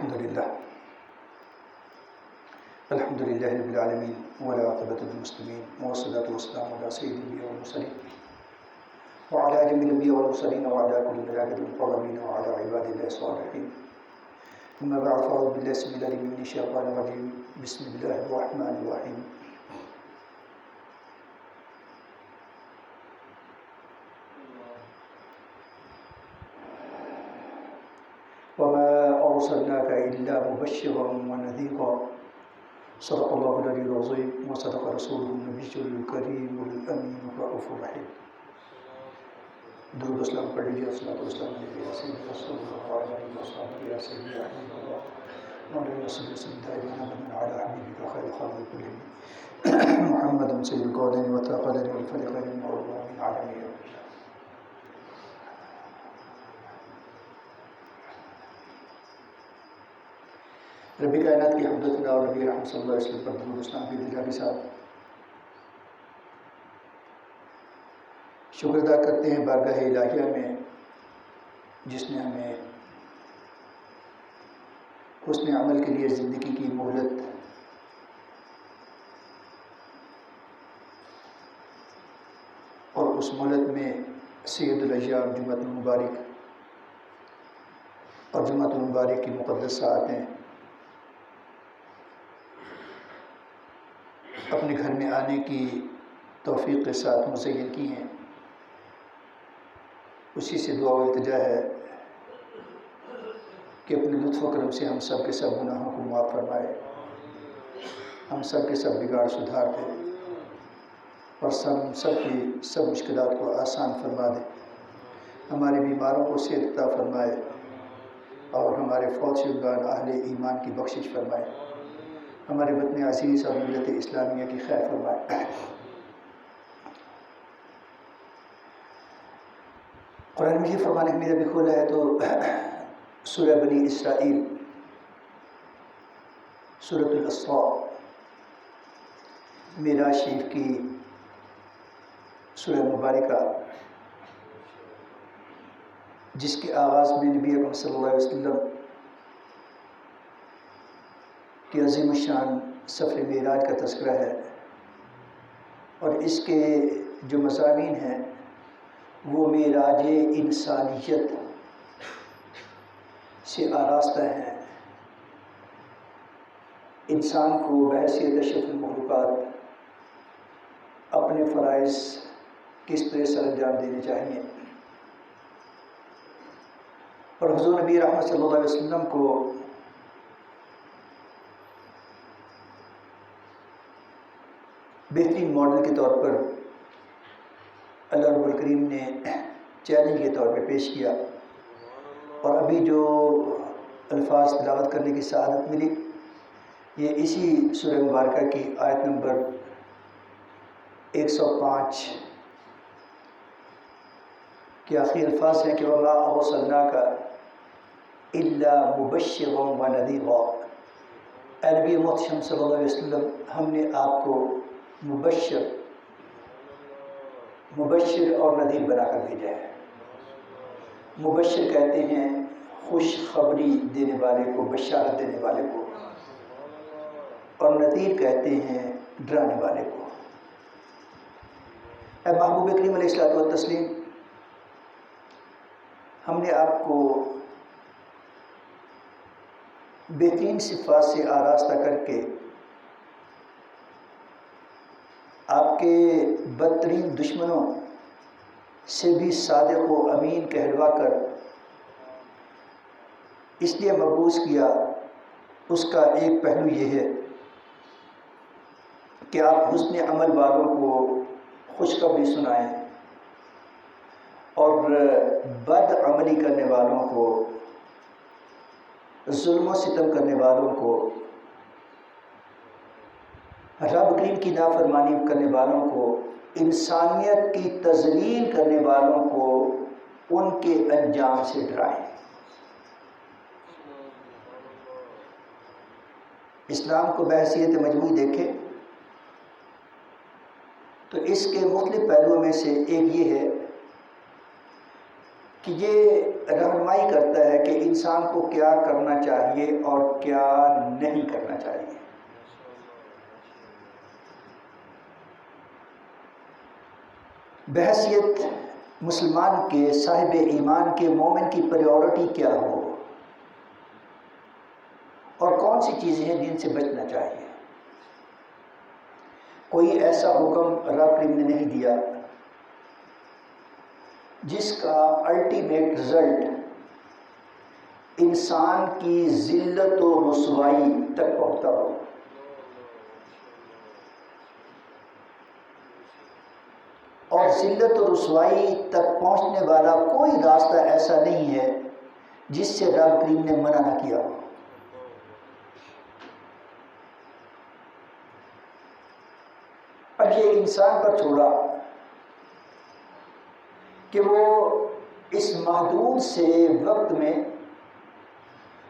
الحمد لله رب العالمين والعاقبة للمسلمين والصلاة والسلام على سيد الأنبياء والمرسلين وعلى آل الأنبياء والمرسلين وعلى كل الملائكة المقربين وعلى عباد الله الصالحين. أما بعد فأعوذ بالله السميع العليم من الشيطان الرجيم. بسم الله الرحمن الرحيم. وما أرسلناك إلا مبشرا ونذيرا. صدق الله العلي العظيم وصدق رسوله النبي الكريم الأمين الرؤوف الرحيم. درود اسلام پڑھ لیجیے. الصلوۃ والسلام علیہ سیدنا رسول اللہ علیہ وسلم یا سیدنا احمد اللہ مولانا صلی اللہ علیہ وسلم علی حبیبک خیر خلق کلهم محمد سید الکونین والثقلین والفریقین المعروفین العالمین. رب کائنات کی حمد و ثنا اور نبی رحمت صلی اللہ علیہ وسلم پر درود اسلام کی دلہ کے ساتھ شکر ادا کرتے ہیں بارگاہ الہیہ میں جس نے ہمیں حسن عمل کے لیے زندگی کی مہلت اور اس مہلت میں سید الایام جمعۃ المبارک اور جمعۃ المبارک کی مقدس ساعتیں اپنے گھر میں آنے کی توفیق کے ساتھ مزین کی ہیں. اسی سے دعا و التجا ہے کہ اپنے لطف و کرم سے ہم سب کے سب گناہوں کو معاف فرمائے, ہم سب کے سب بگاڑ سدھار دے اور سب کی سب مشکلات کو آسان فرما دے. ہمارے بیماروں کو صحت عطا فرمائے اور ہمارے فوت شدگان اہل ایمان کی بخشش فرمائے. ہمارے وطن عزیز اور ملت اسلامیہ کی خیر فرمائے. قرآن مجید فرمان حمید ابھی کھولا ہے تو سورہ بنی اسرائیل سورۃ الاسراء معراج شریف کی سورہ مبارکہ جس کے آغاز میں نبی اکرم صلی اللہ علیہ وسلم کی عظیم الشان سفر معراج کا تذکرہ ہے اور اس کے جو مضامین ہیں وہ معراج انسانیت سے آراستہ ہیں. انسان کو بحیثیت اشرف المخلوقات اپنے فرائض کس طرح سر انجام دینے چاہیے اور حضور نبی رحمت صلی اللہ علیہ وسلم کو بہترین ماڈل کے طور پر اللہ رب الکریم نے چیلنج کے طور پہ پیش کیا. اور ابھی جو الفاظ تلاوت کرنے کی سعادت ملی یہ اسی سورہ مبارکہ کی آیت نمبر 105 کے آخری الفاظ ہیں کہ وَمَا أَرْسَلْنَاكَ إِلَّا مُبَشِّرًا وَنَذِيرًا. اے نبی محتشم صلی اللہ علیہ وسلم ہم نے آپ کو مبشر اور نذیر بنا کر بھیجا ہے. مبشر کہتے ہیں خوش خبری دینے والے کو, بشارت دینے والے کو, اور نذیر کہتے ہیں ڈرانے والے کو. اے محبوب کریم علیہ الصلوۃ والتسلیم ہم نے آپ کو بہترین صفات سے آراستہ کر کے آپ کے بدترین دشمنوں سے بھی صادق و امین کہلوا کر اس لیے مبعوث کیا. اس کا ایک پہلو یہ ہے کہ آپ حسن عمل والوں کو خوشخبری سنائیں اور بد عملی کرنے والوں کو, ظلم و ستم کرنے والوں کو, رب کریم کی نافرمانی کرنے والوں کو, انسانیت کی تذلیل کرنے والوں کو ان کے انجام سے ڈرائیں. اسلام کو بحیثیت مجموعی دیکھیں تو اس کے مختلف پہلوؤں میں سے ایک یہ ہے کہ یہ رہنمائی کرتا ہے کہ انسان کو کیا کرنا چاہیے اور کیا نہیں کرنا چاہیے۔ بحیثیت مسلمان کے، صاحب ایمان کے، مومن کی پریورٹی کیا ہو اور کون سی چیزیں ہیں جن سے بچنا چاہیے۔ کوئی ایسا حکم رب کریم نے نہیں دیا جس کا الٹیمیٹ رزلٹ انسان کی ذلت و رسوائی تک پہنچتا ہو۔ اور ذلت و رسوائی تک پہنچنے والا کوئی راستہ ایسا نہیں ہے جس سے رب کریم نے منع نہ کیا ہو۔ اب یہ انسان پر چھوڑا کہ وہ اس محدود سے وقت میں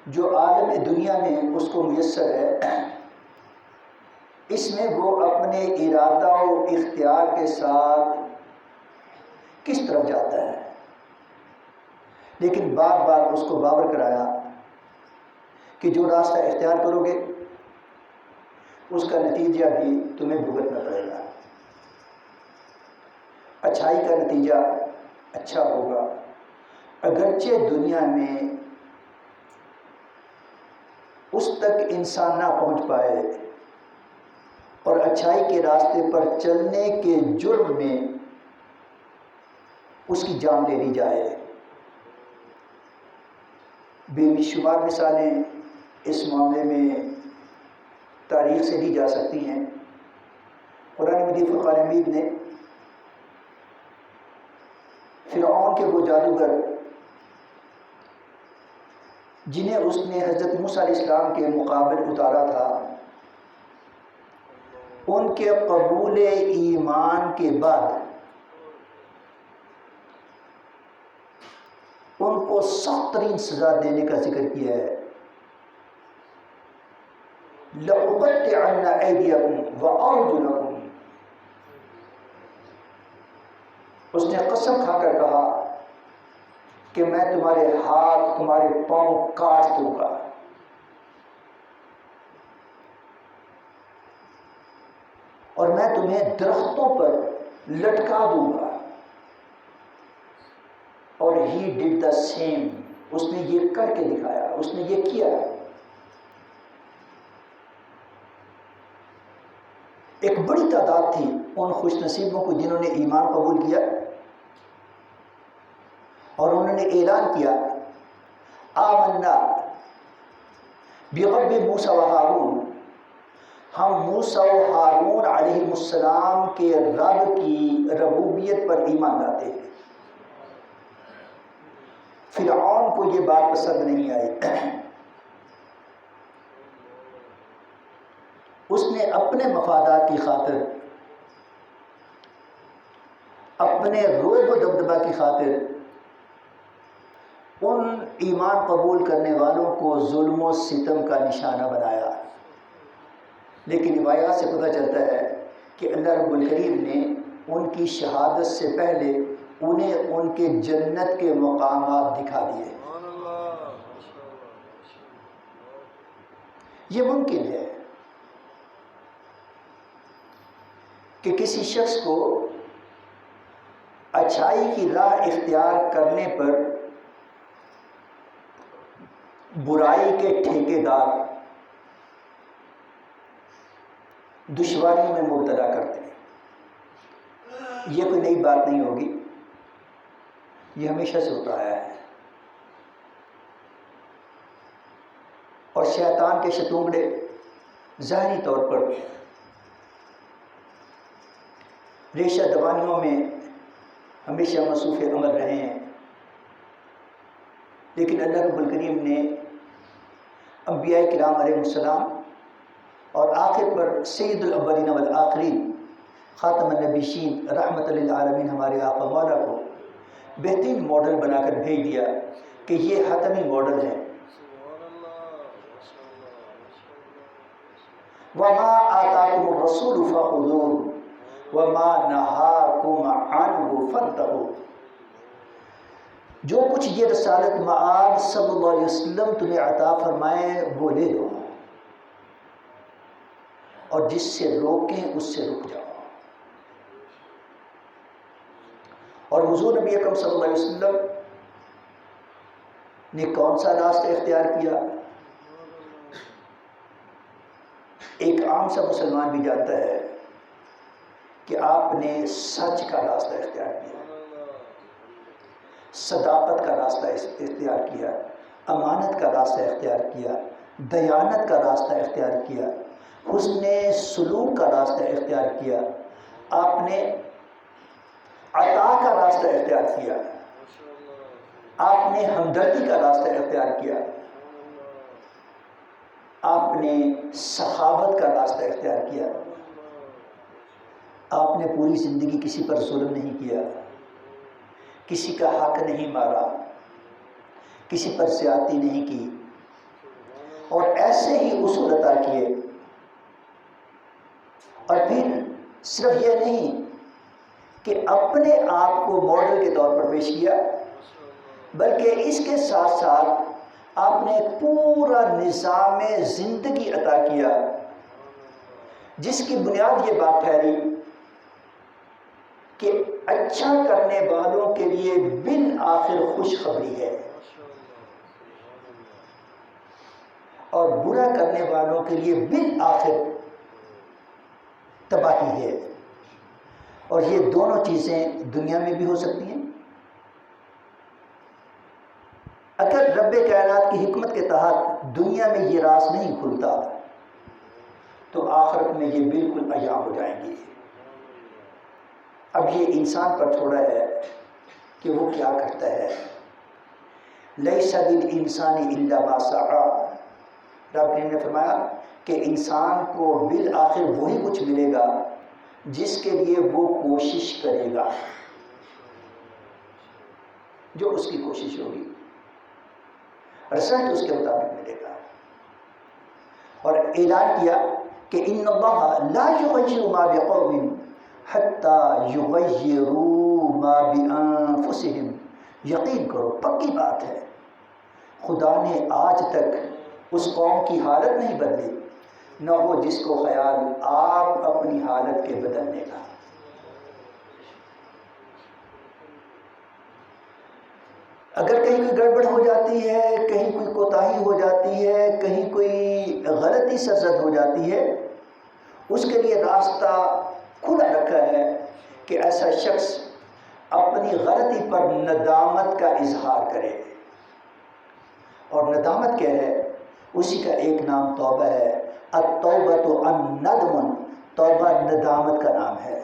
جو عالم دنیا میں اس کو میسر ہے، اس میں وہ اپنے ارادہ و اختیار کے ساتھ کس طرف جاتا ہے، لیکن بار بار اس کو باور کرایا کہ جو راستہ اختیار کرو گے اس کا نتیجہ بھی تمہیں بھگتنا پڑے گا۔ اچھائی کا نتیجہ اچھا ہوگا، اگرچہ دنیا میں اس تک انسان نہ پہنچ پائے اور اچھائی کے راستے پر چلنے کے جرم میں اس کی جان لے لی جائے۔ بے شمار مثالیں اس معاملے میں تاریخ سے لی جا سکتی ہیں۔ قرآن مجید فرقان حمید نے فرعون کے وہ جادوگر جنہیں اس نے حضرت موسیٰ علیہ السلام کے مقابل اتارا تھا، ان کے قبول ایمان کے بعد ان کو سخت ترین سزا دینے کا ذکر کیا ہے۔ لَأُقَطِّعَنَّ أَيْدِيَكُمْ وَأَرْجُلَكُمْ، اس نے قسم کھا کر کہا کہ میں تمہارے ہاتھ تمہارے پاؤں کاٹ دوں گا۔ اور میں تمہیں درختوں پر لٹکا دوں گا۔ اور ہی ڈڈ دا سیم، اس نے یہ کر کے دکھایا، اس نے یہ کیا۔ ایک بڑی تعداد تھی ان خوش نصیبوں کو جنہوں نے ایمان قبول کیا اور انہوں نے اعلان کیا آمنا برب موسیٰ و ہارون، ہم موسیٰ و ہارون علیہ السلام کے رب کی ربوبیت پر ایمان لاتے ہیں۔ فرعون کو یہ بات پسند نہیں آئی، اس نے اپنے مفادات کی خاطر، اپنے روب و دبدبہ کی خاطر ان ایمان قبول کرنے والوں کو ظلم و ستم کا نشانہ بنایا۔ لیکن روایات سے پتہ چلتا ہے کہ اللہ رب الکریم نے ان کی شہادت سے پہلے انہیں ان کے جنت کے مقامات دکھا دیے۔ یہ ممکن ہے کہ کسی شخص کو اچھائی کی راہ اختیار کرنے پر برائی کے ٹھیکیدار دشواریوں میں مبتلا کرتے ہیں۔ یہ کوئی نئی بات نہیں ہوگی، یہ ہمیشہ سے ہوتا آیا ہے۔ اور شیطان کے شتونگڑے ظاہری طور پر ریشہ دوانیوں میں ہمیشہ مصروف عمل رہے ہیں، لیکن اللہ رب الکریم نے انبیاء کرام علیہ السلام اور آخر پر سید الاولین والآخرین خاتم النبیین رحمت للعالمین ہمارے آقا مولا کو بہترین ماڈل بنا کر بھیج دیا کہ یہ حتمی ماڈل ہے۔ وَمَا آتَاكُمُ الرَّسُولُ فَخُذُوهُ وَمَا نَهَاكُمْ عَنْهُ فَانْتَهُوا، جو کچھ یہ رسالت مآب صلی اللہ علیہ وسلم تمہیں عطا فرمائے وہ لے لو، اور جس سے روکیں اس سے رک جاؤ۔ اور حضور نبی اکرم صلی اللہ علیہ وسلم نے کون سا راستہ اختیار کیا؟ ایک عام سا مسلمان بھی جانتا ہے کہ آپ نے سچ کا راستہ اختیار کیا، صداقت کا راستہ اختیار کیا، امانت کا راستہ اختیار کیا، دیانت کا راستہ اختیار کیا، حسن سلوک کا راستہ اختیار کیا، آپ نے عطا کا راستہ اختیار کیا، آپ نے ہمدردی کا راستہ اختیار کیا، آپ نے سخاوت کا راستہ اختیار کیا، آپ نے پوری زندگی کسی پر ظلم نہیں کیا، کسی کا حق نہیں مارا، کسی پر زیادتی نہیں کی، اور ایسے ہی اصول عطا کیے۔ اور پھر صرف یہ نہیں کہ اپنے آپ کو ماڈل کے طور پر پیش کیا، بلکہ اس کے ساتھ ساتھ آپ نے پورا نظام زندگی عطا کیا جس کی بنیاد یہ بات ٹھہری کہ اچھا کرنے والوں کے لیے بالآخر خوشخبری ہے اور برا کرنے والوں کے لیے بالآخر تباہی ہے۔ اور یہ دونوں چیزیں دنیا میں بھی ہو سکتی ہیں۔ اگر رب کائنات کی حکمت کے تحت دنیا میں یہ راز نہیں کھلتا تو آخرت میں یہ بالکل عیاں ہو جائیں گی۔ اب یہ انسان پر چھوڑا ہے کہ وہ کیا کرتا ہے۔ لیس للانسان الا ما سعی، رب نے فرمایا کہ انسان کو بالآخر وہی کچھ ملے گا جس کے لیے وہ کوشش کرے گا، جو اس کی کوشش ہوگی رزلٹ اس کے مطابق ملے گا۔ اور اعلان کیا کہ ان اللہ لا یغیر ما بقوم حتی یغیروا ما بانفسہم، یقین کرو پکی بات ہے خدا نے آج تک اس قوم کی حالت نہیں بدلی، نہ وہ جس کو خیال آپ اپنی حالت کے بدلنے کا۔ اگر کہیں کوئی گڑبڑ ہو جاتی ہے، کہیں کوئی کوتاہی ہو جاتی ہے، کہیں کوئی غلطی سرزد ہو جاتی ہے، اس کے لیے راستہ کھلا رکھا ہے کہ ایسا شخص اپنی غلطی پر ندامت کا اظہار کرے۔ اور ندامت کیا ہے؟ اسی کا ایک نام توبہ ہے۔ التوبۃ الندم، توبہ ندامت کا نام ہے۔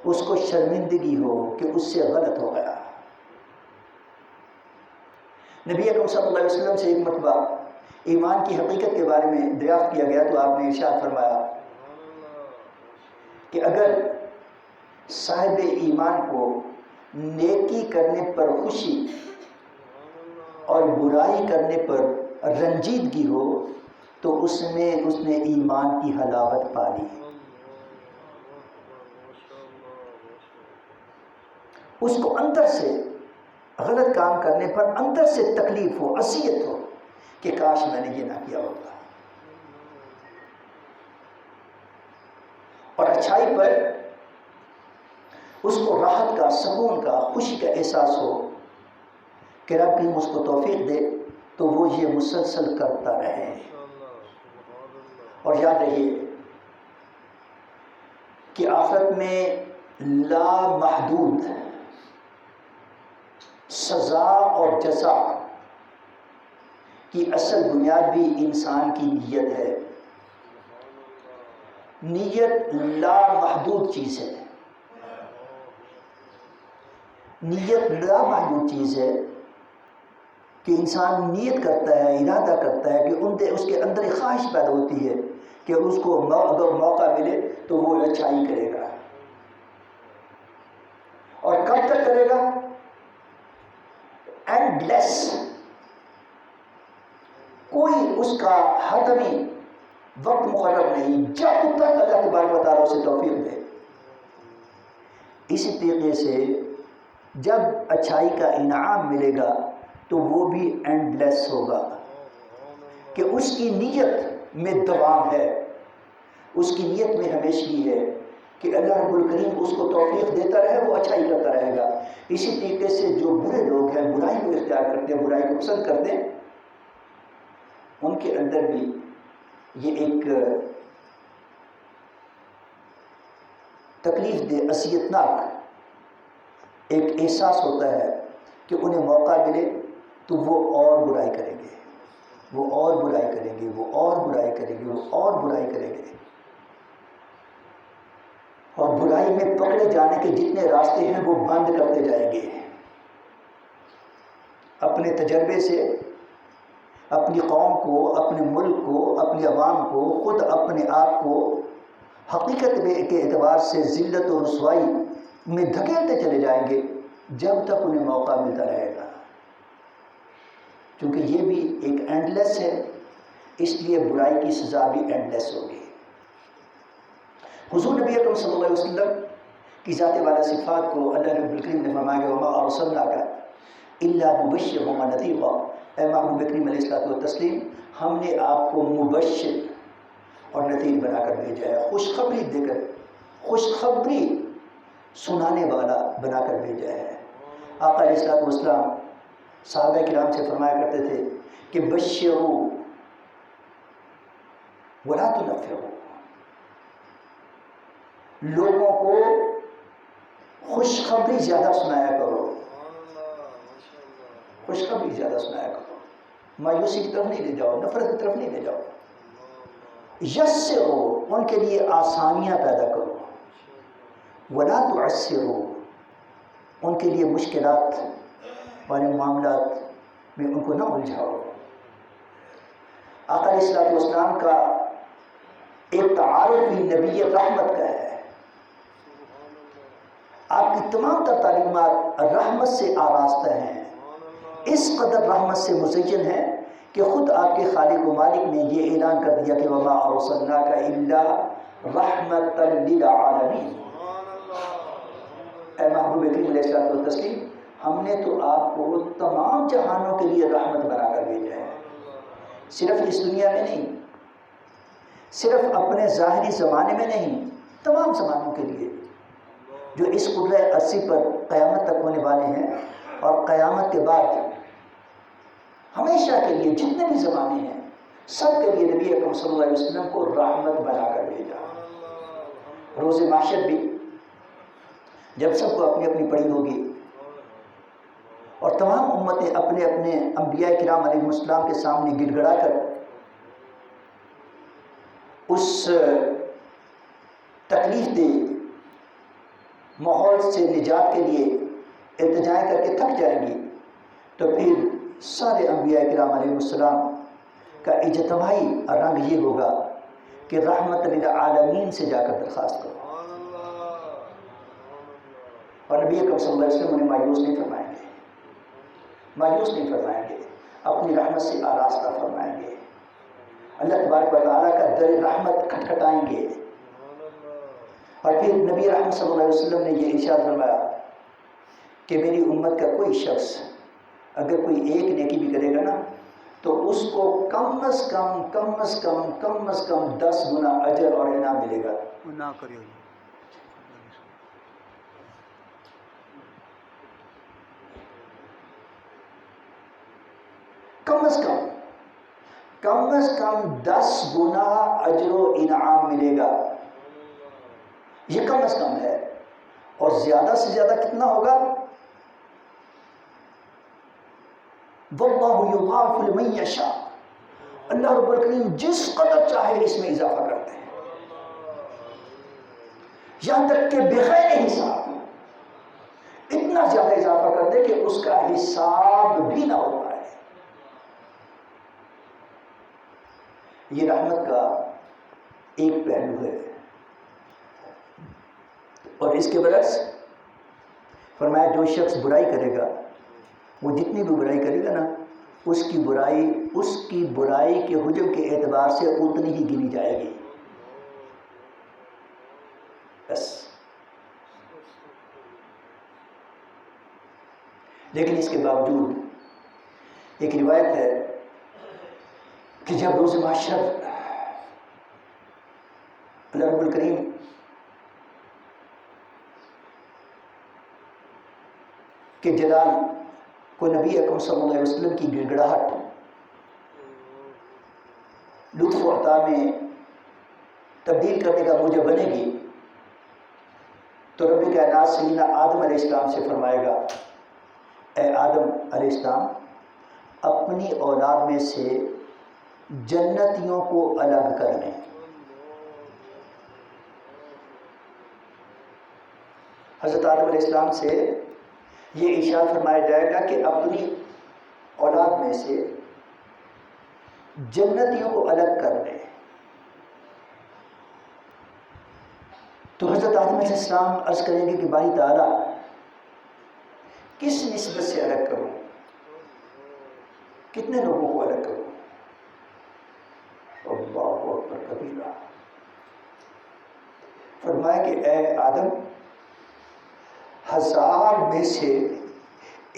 اس کو شرمندگی ہو کہ اس سے غلط ہو گیا۔ نبی اکرم صلی اللہ علیہ وسلم سے ایک مرتبہ ایمان کی حقیقت کے بارے میں دریافت کیا گیا تو آپ نے ارشاد فرمایا کہ اگر صاحب ایمان کو نیکی کرنے پر خوشی اور برائی کرنے پر رنجیدگی ہو تو اس نے ایمان کی حلاوت پا لی۔ اس کو اندر سے غلط کام کرنے پر اندر سے تکلیف ہو، اذیت ہو کہ کاش میں نے یہ نہ کیا ہوتا، اور اچھائی پر اس کو راحت کا، سکون کا، خوشی کا احساس ہو کہ رب کریم اس کو توفیق دے تو وہ یہ مسلسل کرتا رہے۔ اور یاد رہیے کہ آخرت میں لامحدود سزا اور جزا کی اصل بنیاد بھی انسان کی نیت ہے۔ نیت لامحدود چیز ہے، نیت لامحدود چیز ہے کہ انسان نیت کرتا ہے، ارادہ کرتا ہے کہ اس کے اندر ایک خواہش پیدا ہوتی ہے کہ اس کو اگر موقع ملے تو وہ اچھائی کرے گا، اور کب تک کرے گا؟ اینڈ لیس، کوئی اس کا حتمی وقت مقرر نہیں، جب تک اللہ تبارک و تعالیٰ اسے توفیق دے۔ اسی طریقے سے جب اچھائی کا انعام ملے گا تو وہ بھی اینڈ لیس ہوگا، کہ اس کی نیت میں دوام ہے، اس کی نیت میں ہمیشگی ہے کہ اللہ رب الکریم اس کو توفیق دیتا رہے، وہ اچھائی کرتا رہے گا۔ اسی طریقے سے جو برے لوگ ہیں، برائی کو اختیار کرتے ہیں، برائی کو پسند کرتے ہیں، ان کے اندر بھی یہ ایک تکلیف دہ، اذیتناک ایک احساس ہوتا ہے کہ انہیں موقع ملے تو وہ اور برائی کریں گے، وہ اور برائی کریں گے، وہ اور برائی کریں گے، وہ اور برائی کریں گے، اور برائی میں پکڑے جانے کے جتنے راستے ہیں وہ بند کرتے جائیں گے۔ اپنے تجربے سے اپنی قوم کو، اپنے ملک کو، اپنی عوام کو، خود اپنے آپ کو حقیقت کے اعتبار سے ذلت و رسوائی میں دھکیلتے چلے جائیں گے جب تک انہیں موقع ملتا رہے گا، کیونکہ یہ بھی ایک اینڈ لیس ہے، اس لیے برائی کی سزا بھی اینڈ لیس ہوگی۔ حضور نبی اکرم صلی اللہ علیہ وسلم کی ذات والا صفات کو اللہ رب الکریم نے فرمایا کہ وما ارسلناک الا مبشرا ونذیرا، اے محبوب کریم علیہ الصلوۃ والتسلیم، ہم نے آپ کو مبشر اور نذیر بنا کر بھیجا ہے، خوشخبری دے کر، خوشخبری سنانے والا بنا کر بھیجا ہے۔ آقا علیہ الصلوۃ والسلام صحابہ کرام سے فرمایا کرتے تھے کہ بشروا ولا تنفروا، لوگوں کو خوشخبری زیادہ سنایا کرو، خوشخبری زیادہ سنایا کرو، مایوسی کی طرف نہیں لے جاؤ، نفرت کی طرف نہیں لے جاؤ، یسرو، ان کے لیے آسانیاں پیدا کرو، ولا تعسرو، ان کے لیے مشکلات والے معاملات میں ان کو نہ الجھاؤ۔ آقا علیہ السلام کا ایک تعارف بھی نبی رحمت کا ہے، آپ کی تمام تر تعلیمات رحمت سے آراستہ ہیں، اس قدر رحمت سے مزین ہیں کہ خود آپ کے خالق و مالک نے یہ اعلان کر دیا کہ وما ارسلناک الا رحمۃ للعالمین، اے محبوب کریم علیہ الصلوۃ والتسلیم، ہم نے تو آپ کو تمام جہانوں کے لیے رحمت بنا کر بھیجا ہے، صرف اس دنیا میں نہیں، صرف اپنے ظاہری زمانے میں نہیں، تمام زمانوں کے لیے جو اس قرۂ ارضی پر قیامت تک ہونے والے ہیں، اور قیامت کے بعد ہمیشہ کے لیے جتنے بھی زمانے ہیں، سب کے لیے نبی اکرم صلی اللہ علیہ وسلم کو رحمت بنا کر بھیجا۔ روز محشر بھی جب سب کو اپنی اپنی پڑی ہوگی اور تمام امتیں اپنے اپنے انبیاء کرام علیہ السلام کے سامنے گڑ گڑا کر اس تکلیف دہ ماحول سے نجات کے لیے التجائیں کر کے تھک جائیں گی، تو پھر سارے انبیاء کرام علیہ السلام کا اجتماعی رنگ یہ ہوگا کہ رحمت للعالمین سے جا کر درخواست کرو، اور نبی اکرم صلی اللہ علیہ وسلم انہیں مایوس نہیں فرمائیں گے، مایوس نہیں فرمائیں گے، اپنی رحمت سے آراستہ فرمائیں گے، اللہ تبارک و تعالیٰ کا در رحمت کھٹکھٹائیں گے۔ اور پھر نبی رحمت صلی اللہ علیہ وسلم نے یہ ارشاد فرمایا کہ میری امت کا کوئی شخص اگر کوئی ایک نیکی بھی کرے گا نا، تو اس کو کم از کم 10 گنا اجر اور انعام ملے گا۔ کم از کم 10 گنا اجر و انعام ملے گا، یہ کم از کم ہے، اور زیادہ سے زیادہ کتنا ہوگا؟ واللہ یضاعف لمن یشاء، اللہ رب الکریم جس قدر چاہے اس میں اضافہ کرتے ہیں، یہاں تک کہ بغیر حساب اتنا زیادہ اضافہ کر دے کہ اس کا حساب بھی نہ ہو پائے۔ یہ رحمت کا ایک پہلو ہے، اور اس کے برعکس فرمایا جو شخص برائی کرے گا، وہ جتنی بھی برائی کرے گا نا، اس کی برائی کے حجم کے اعتبار سے اتنی ہی گنی جائے گی، بس۔ لیکن اس کے باوجود ایک روایت ہے کہ جب روز محشر اللہ رب الکریم کے جلال کو نبی اکرم صلی اللہ علیہ وسلم کی گڑگڑاہٹ لطف و عطا میں تبدیل کرنے کا موجب بنے گی، تو رب کائنات سیدنا آدم علیہ السلام سے فرمائے گا، اے آدم علیہ السلام، اپنی اولاد میں سے جنتیوں کو الگ کر لیں۔ حضرت آدم علیہ السلام سے یہ ارشاد فرمایا جائے گا کہ اپنی اولاد میں سے جنتیوں کو الگ کر لیں۔ تو حضرت آدم علیہ السلام عرض کریں گے کہ باری تعالیٰ کس نسبت سے الگ کروں، کتنے لوگوں کو الگ کروں؟ اللہ اکبر کبیرہ۔ فرمایا کہ اے آدم، 1000 میں سے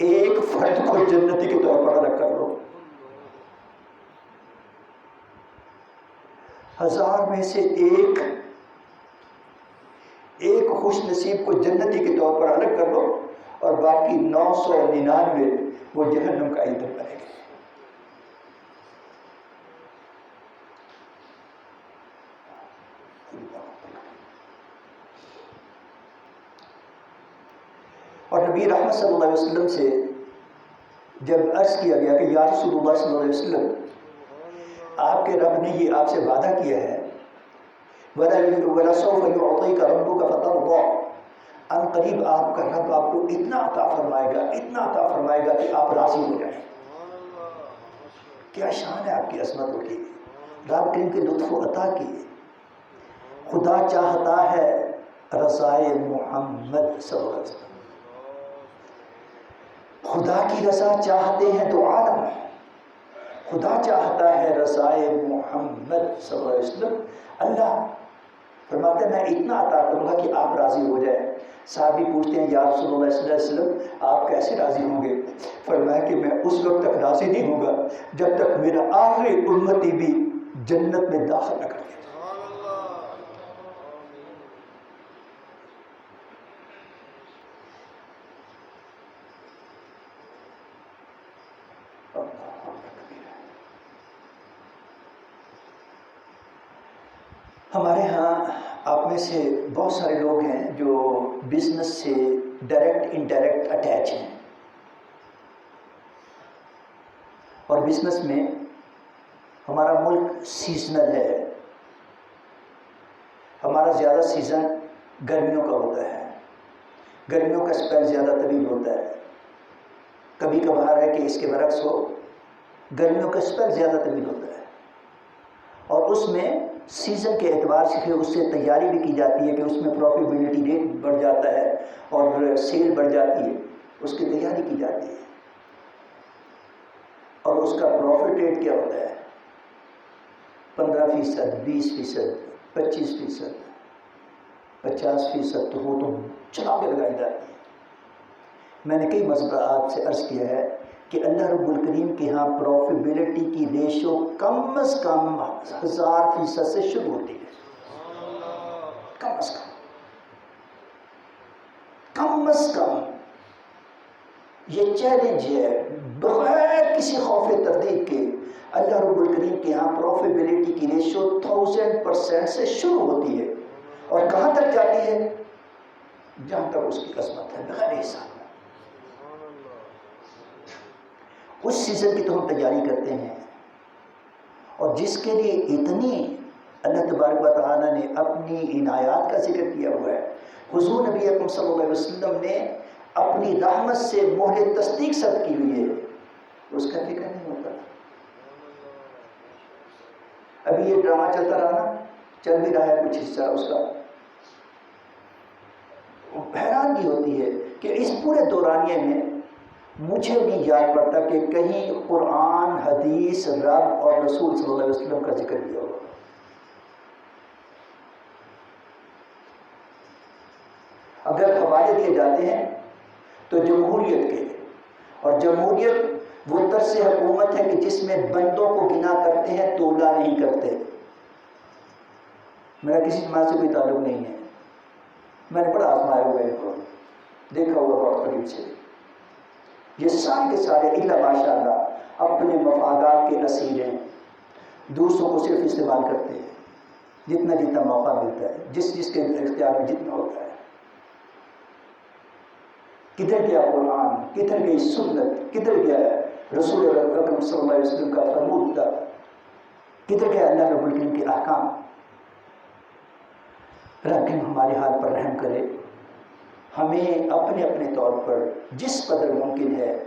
ایک فرد کو جنتی کے طور پر الگ کر لو، 1000 میں سے ایک خوش نصیب کو جنتی کے طور پر الگ کر لو، اور باقی 999 وہ جہنم کا ایندھن بنے گے۔ اور نبی رحمت صلی اللہ علیہ وسلم سے جب عرض کیا گیا کہ یا رسول اللہ صلی اللہ علیہ وسلم، آپ کے رب نے یہ آپ سے وعدہ کیا ہے، وَلَسَوْفَ يُعْطِيكَ رَبُّكَ فَتَرْضَىٰ، ان قریب آپ کا رب آپ کو اتنا عطا فرمائے گا، اتنا عطا فرمائے گا کہ آپ راضی ہو جائیں۔ کیا شان ہے آپ کی عظمتوں کی، رب کریم کے لطف و عطا کی۔ خدا چاہتا ہے رضائے محمد صلی اللہ علیہ وسلم، خدا کی رضا چاہتے ہیں تو عالم، خدا چاہتا ہے رضائے محمد صلی اللہ علیہ وسلم۔ اللہ فرماتے ہیں میں اتنا عطا کروں گا کہ آپ راضی ہو جائیں۔ صحابی پوچھتے ہیں یا رسول اللہ صلی اللہ علیہ وسلم، آپ کیسے راضی ہوں گے؟ فرمایا کہ میں اس وقت تک راضی نہیں ہوں گا جب تک میرا آخری امتی بھی جنت میں داخل نہ کر دے۔ ہمارے ہاں آپ میں سے بہت سارے لوگ ہیں جو بزنس سے ڈائریکٹ انڈائریکٹ اٹیچ ہیں، اور بزنس میں ہمارا ملک سیزنل ہے، ہمارا زیادہ سیزن گرمیوں کا ہوتا ہے، گرمیوں کا اسپیل زیادہ طویل ہوتا ہے۔ کبھی کبھار ہے کہ اس کے برعکس ہو، گرمیوں کا اسپیل زیادہ طویل ہوتا ہے، اور اس میں سیزن کے اعتبار سے اس سے تیاری بھی کی جاتی ہے کہ اس میں پروفیٹیبلٹی ریٹ بڑھ جاتا ہے اور سیل بڑھ جاتی ہے، اس کی تیاری کی جاتی ہے۔ اور اس کا پروفٹ ریٹ کیا ہوتا ہے؟ 15%، 20%، 25%، 50%، تو وہ تو چلا کے لگائی جاتی ہے۔ میں نے کئی مرتبہ سے عرض کیا ہے کہ اللہ رب الکریم کے ہاں پروفیٹیبلٹی کی ریشو کم از کم 1000% سے شروع ہوتی ہے، کم از کم۔ یہ چیلنج ہے، بغیر کسی خوف تردید کے اللہ رب الکریم کے ہاں پروفیٹیبلٹی کی ریشو 1000% سے شروع ہوتی ہے، اور کہاں تک جاتی ہے؟ جہاں تک اس کی قسمت ہے، بغیر حساب۔ اس سیزن کی تو ہم تیاری کرتے ہیں، اور جس کے لیے اتنی اللہ تبارک و تعالیٰ نے اپنی عنایات کا ذکر کیا ہوا ہے۔ حضور نبی اکرم صلی اللہ علیہ وسلم نے اپنی رحمت سے مہر تصدیق سب کی ہوئی ہے، اس کا فکر نہیں ہوتا۔ ابھی یہ ڈرامہ چلتا رہا نا، چل بھی رہا ہے کچھ حصہ اس کا، حیرانگی ہوتی ہے کہ اس پورے دورانیے میں مجھے نہیں یاد پڑتا کہ کہیں قرآن، حدیث، رب اور رسول صلی اللہ علیہ وسلم کا ذکر کیا ہوا۔ اگر حوالے دیے جاتے ہیں تو جمہوریت کے، اور جمہوریت وہ طرز حکومت ہے کہ جس میں بندوں کو گنا کرتے ہیں، تولا نہیں کرتے۔ میرا کسی جماعت سے کوئی تعلق نہیں ہے، میں نے بڑا آزمایا ہوا ہے، کو دیکھا ہوا بہت قریب سے۔ یہ سارے کے سارے الا ماشاء اللہ اپنے مفادات کے اسیر ہیں، دوسروں کو صرف استعمال کرتے ہیں جتنا جتنا موقع ملتا ہے، جس کے اختیار میں جتنا ہوتا ہے۔ کدھر گیا قرآن، کدھر گئی سنت، کدھر گیا رسول اکرم صلی اللہ علیہ وسلم کا فرمودہ، کدھر گیا اللہ رب العالمین کے احکام؟ رب ہمارے حال پر رحم کرے، ہمیں اپنے اپنے طور پر جس قدر ممکن ہے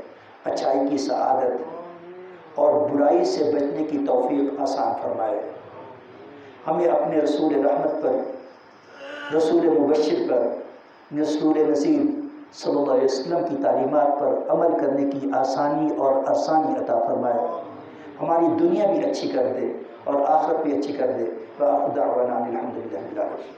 اچھائی کی سعادت اور برائی سے بچنے کی توفیق آسان فرمائے۔ ہمیں اپنے رسول رحمت پر، رسول مبشر پر، رسول نذیر صلی اللہ علیہ وسلم کی تعلیمات پر عمل کرنے کی آسانی اور آسانی عطا فرمائے۔ ہماری دنیا بھی اچھی کر دے اور آخرت بھی اچھی کر دے۔ وآخر دعوانا الحمدللہ رب العالمین۔